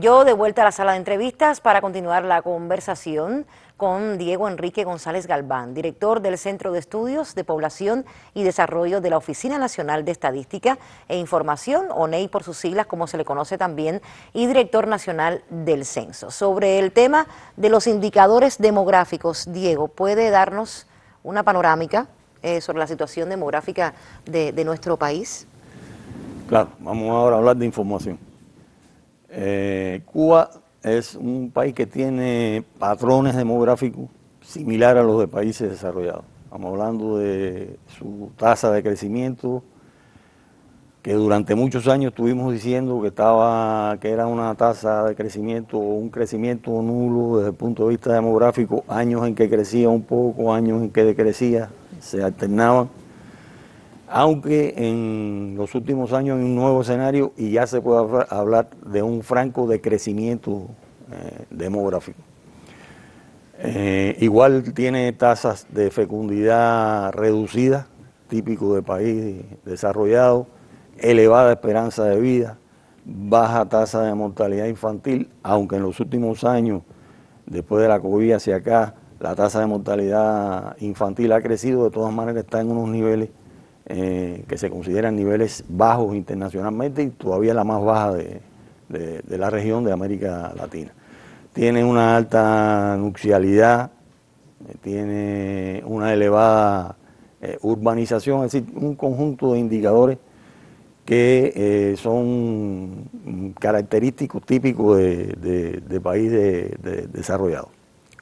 Yo de vuelta a la sala de entrevistas para continuar la conversación con Diego Enrique González Galván, director del Centro de Estudios de Población y Desarrollo de la Oficina Nacional de Estadística e Información, ONEI por sus siglas, como se le conoce también, y director nacional del Censo. Sobre el tema de los indicadores demográficos, Diego, ¿puede darnos una panorámica sobre la situación demográfica de nuestro país? Claro, vamos ahora a hablar de información. Cuba es un país que tiene patrones demográficos similares a los de países desarrollados. Estamos hablando de su tasa de crecimiento, que durante muchos años estuvimos diciendo que era una tasa de crecimiento o un crecimiento nulo desde el punto de vista demográfico, años en que crecía un poco, años en que decrecía, se alternaban. Aunque en los últimos años hay un nuevo escenario y ya se puede hablar de un franco decrecimiento demográfico. Igual tiene tasas de fecundidad reducidas, típico de país desarrollado, elevada esperanza de vida, baja tasa de mortalidad infantil, aunque en los últimos años, después de la COVID hacia acá, la tasa de mortalidad infantil ha crecido, de todas maneras está en unos niveles que se consideran niveles bajos internacionalmente y todavía la más baja de la región de América Latina. Tiene una alta nuxialidad, tiene una elevada urbanización, es decir, un conjunto de indicadores que son característicos típicos de país desarrollado.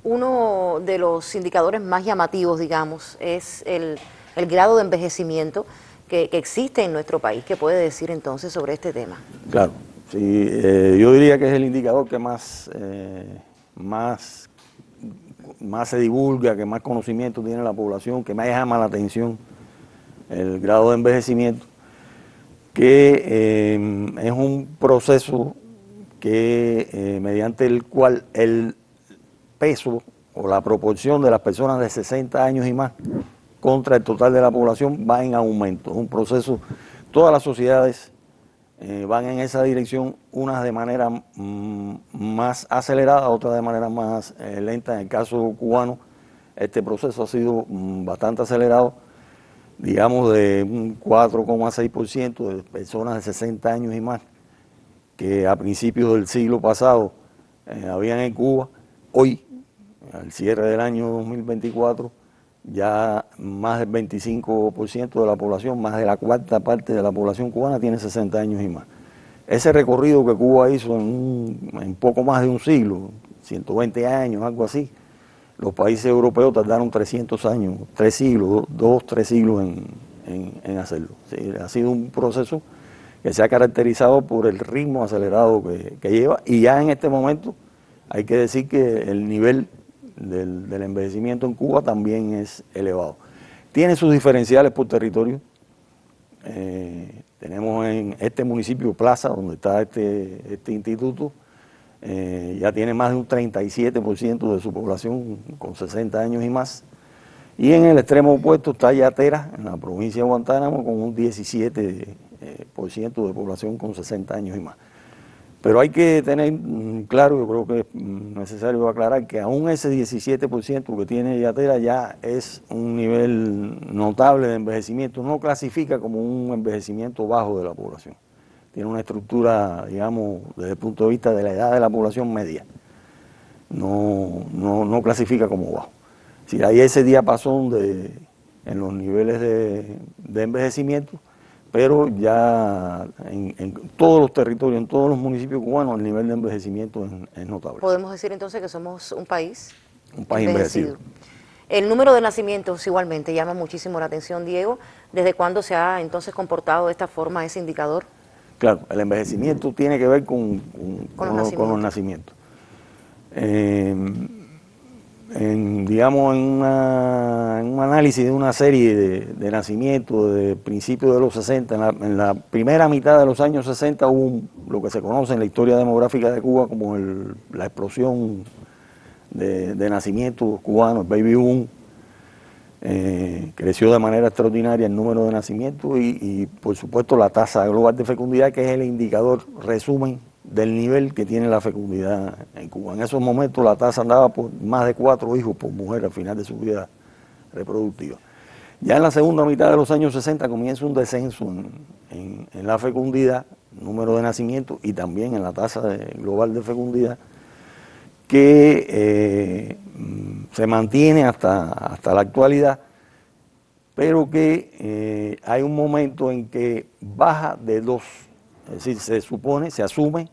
Uno de los indicadores más llamativos, digamos, es el grado de envejecimiento que existe en nuestro país. ¿Qué puede decir entonces sobre este tema? Claro, sí, yo diría que es el indicador que más se divulga, que más conocimiento tiene la población, que más llama la atención el grado de envejecimiento, que es un proceso que mediante el cual el peso o la proporción de las personas de 60 años y más contra el total de la población va en aumento. Es un proceso, todas las sociedades van en esa dirección, unas de manera más acelerada, otras de manera más lenta. En el caso cubano, este proceso ha sido bastante acelerado, digamos de un 4,6% de personas de 60 años y más, que a principios del siglo pasado habían en Cuba. Hoy, al cierre del año 2024, ya más del 25% de la población, más de la cuarta parte de la población cubana tiene 60 años y más. Ese recorrido que Cuba hizo en poco más de un siglo, 120 años, algo así, los países europeos tardaron 300 años, 3 siglos, 3 siglos en hacerlo. Sí, ha sido un proceso que se ha caracterizado por el ritmo acelerado que lleva, y ya en este momento hay que decir que el nivel del envejecimiento en Cuba también es elevado. Tiene sus diferenciales por territorio. Tenemos en este municipio Plaza, donde está este instituto, ya tiene más de un 37% de su población con 60 años y más. Y en el extremo opuesto está Yatera, en la provincia de Guantánamo, con un 17% de población con 60 años y más. Pero hay que tener claro, yo creo que es necesario aclarar que aún ese 17% que tiene Yatera ya es un nivel notable de envejecimiento, no clasifica como un envejecimiento bajo de la población. Tiene una estructura, digamos, desde el punto de vista de la edad de la población media. No clasifica como bajo. Si hay ese diapasón en los niveles de envejecimiento, pero ya en todos los territorios, en todos los municipios cubanos, el nivel de envejecimiento es notable. ¿Podemos decir entonces que somos un país envejecido? El número de nacimientos igualmente llama muchísimo la atención, Diego. ¿Desde cuándo se ha entonces comportado de esta forma ese indicador? Claro, el envejecimiento tiene que ver con los nacimientos. Digamos, en un análisis de una serie de nacimientos de principios de los 60, en la primera mitad de los años 60 hubo lo que se conoce en la historia demográfica de Cuba como la explosión de nacimientos cubanos, el baby boom. Creció de manera extraordinaria el número de nacimientos y por supuesto la tasa global de fecundidad, que es el indicador resumen del nivel que tiene la fecundidad en Cuba. En esos momentos la tasa andaba por más de 4 hijos por mujer al final de su vida reproductiva. Ya en la segunda mitad de los años 60 comienza un descenso en la fecundidad, número de nacimientos y también en la tasa global de fecundidad, que se mantiene hasta la actualidad, pero que hay un momento en que baja de 2, es decir, se asume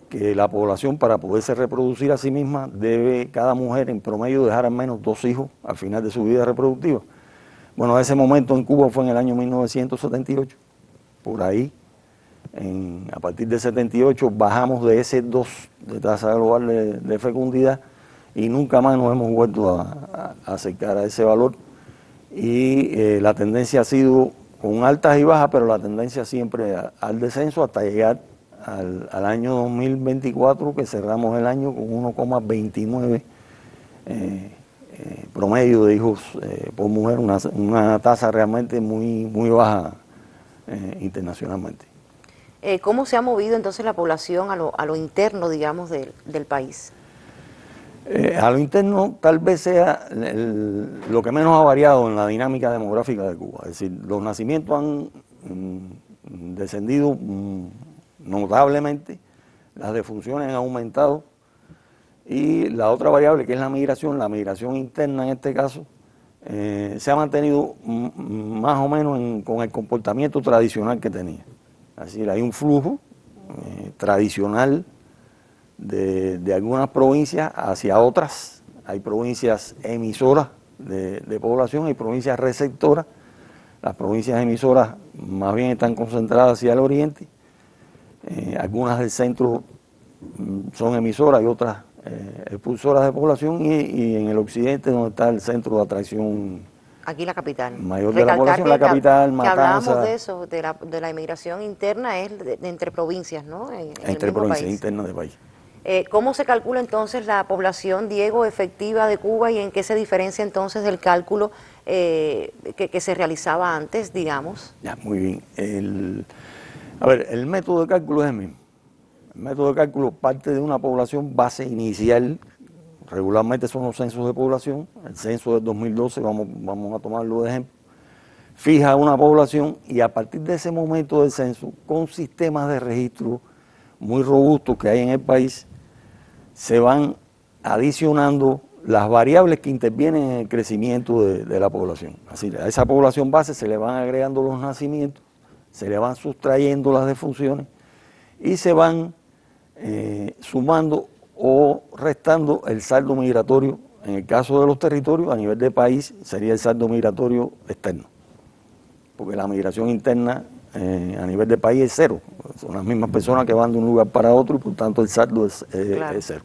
que la población, para poderse reproducir a sí misma, debe cada mujer en promedio dejar al menos 2 hijos al final de su vida reproductiva. Bueno, ese momento en Cuba fue en el año 1978, por ahí, a partir de 78 bajamos de ese 2 de tasa global de fecundidad y nunca más nos hemos vuelto a acercar a ese valor, y la tendencia ha sido con altas y bajas, pero la tendencia siempre al descenso hasta llegar al año 2024, que cerramos el año con 1,29 promedio de hijos por mujer, una tasa realmente muy baja internacionalmente. ¿Cómo se ha movido entonces la población a lo interno, digamos, del país? A lo interno tal vez sea lo que menos ha variado en la dinámica demográfica de Cuba. Es decir, los nacimientos han descendido notablemente, las defunciones han aumentado, y la otra variable, que es la migración interna en este caso, se ha mantenido más o menos con el comportamiento tradicional que tenía. Es decir, hay un flujo tradicional de algunas provincias hacia otras. Hay provincias emisoras de población, hay provincias receptoras. Las provincias emisoras más bien están concentradas hacia el oriente. Algunas del centro son emisoras y otras expulsoras de población, y en el occidente, donde está el centro de atracción aquí la capital. mayor de la población, la capital, que hablábamos Matanzas. de eso, de la inmigración interna, es entre provincias, ¿no? Entre provincias internas del país. ¿Cómo se calcula entonces la población, Diego, efectiva de Cuba, y en qué se diferencia entonces del cálculo que se realizaba antes, digamos? Ya, muy bien. El método de cálculo es el mismo. El método de cálculo parte de una población base inicial. Regularmente son los censos de población. El censo del 2012, vamos a tomarlo de ejemplo. Fija una población, y a partir de ese momento del censo, con sistemas de registro muy robustos que hay en el país, se van adicionando las variables que intervienen en el crecimiento de la población. Así, a esa población base se le van agregando los nacimientos, se le van sustrayendo las defunciones y se van sumando o restando el saldo migratorio. En el caso de los territorios, a nivel de país, sería el saldo migratorio externo, porque la migración interna a nivel de país es cero. Son las mismas personas que van de un lugar para otro, y por tanto el saldo es cero.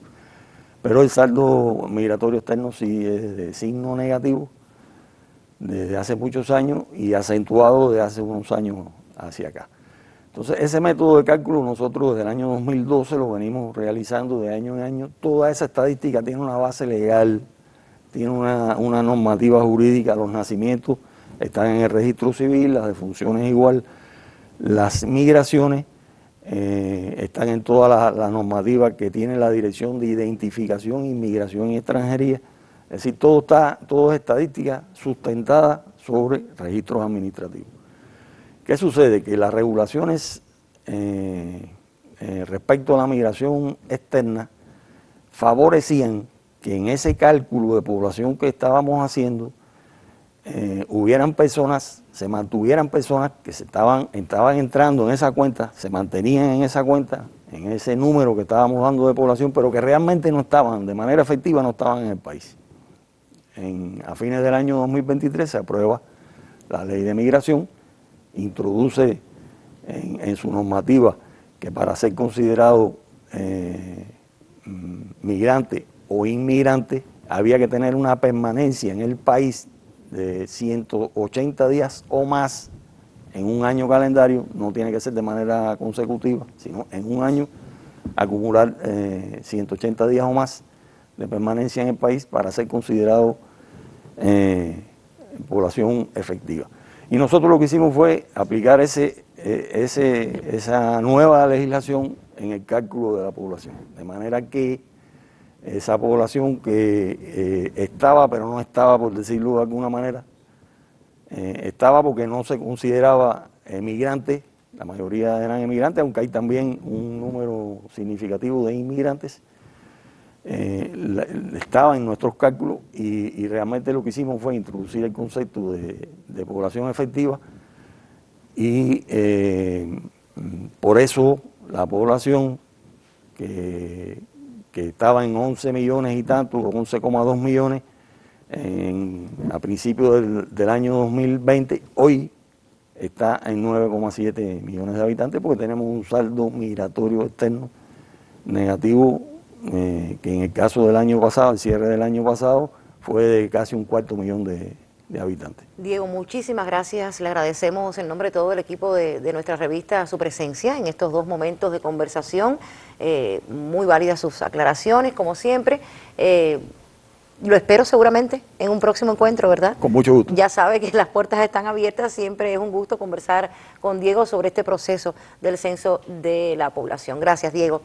Pero el saldo migratorio externo sí es de signo negativo desde hace muchos años, y acentuado de hace unos años hacia acá. Entonces, ese método de cálculo nosotros desde el año 2012 lo venimos realizando de año en año. Toda esa estadística tiene una base legal, tiene una normativa jurídica. Los nacimientos están en el registro civil, las defunciones igual, las migraciones están en toda la normativa que tiene la Dirección de Identificación, Inmigración y Extranjería. Es decir, todo es estadística sustentada sobre registros administrativos. ¿Qué sucede? Que las regulaciones respecto a la migración externa favorecían que en ese cálculo de población que estábamos haciendo hubieran personas, se mantuvieran personas que estaban entrando en esa cuenta, se mantenían en esa cuenta, en ese número que estábamos dando de población, pero que realmente no estaban, de manera efectiva, no estaban en el país. A fines del año 2023 se aprueba la ley de migración, introduce en su normativa que para ser considerado migrante o inmigrante había que tener una permanencia en el país de 180 días o más en un año calendario. No tiene que ser de manera consecutiva, sino en un año acumular 180 días o más de permanencia en el país para ser considerado población efectiva. Y nosotros lo que hicimos fue aplicar esa nueva legislación en el cálculo de la población. De manera que esa población que estaba, pero no estaba, por decirlo de alguna manera, estaba porque no se consideraba emigrante, la mayoría eran emigrantes, aunque hay también un número significativo de inmigrantes, estaba en nuestros cálculos y realmente lo que hicimos fue introducir el concepto de población efectiva y por eso la población que estaba en 11 millones y tanto, 11,2 millones a principios del año 2020, hoy está en 9,7 millones de habitantes porque tenemos un saldo migratorio externo negativo que en el caso del año pasado, el cierre del año pasado, fue de casi 250,000 de habitantes. Diego, muchísimas gracias. Le agradecemos en nombre de todo el equipo de nuestra revista su presencia en estos 2 momentos de conversación. Muy válidas sus aclaraciones, como siempre. Lo espero seguramente en un próximo encuentro, ¿verdad? Con mucho gusto. Ya sabe que las puertas están abiertas, siempre es un gusto conversar con Diego sobre este proceso del censo de la población. Gracias, Diego.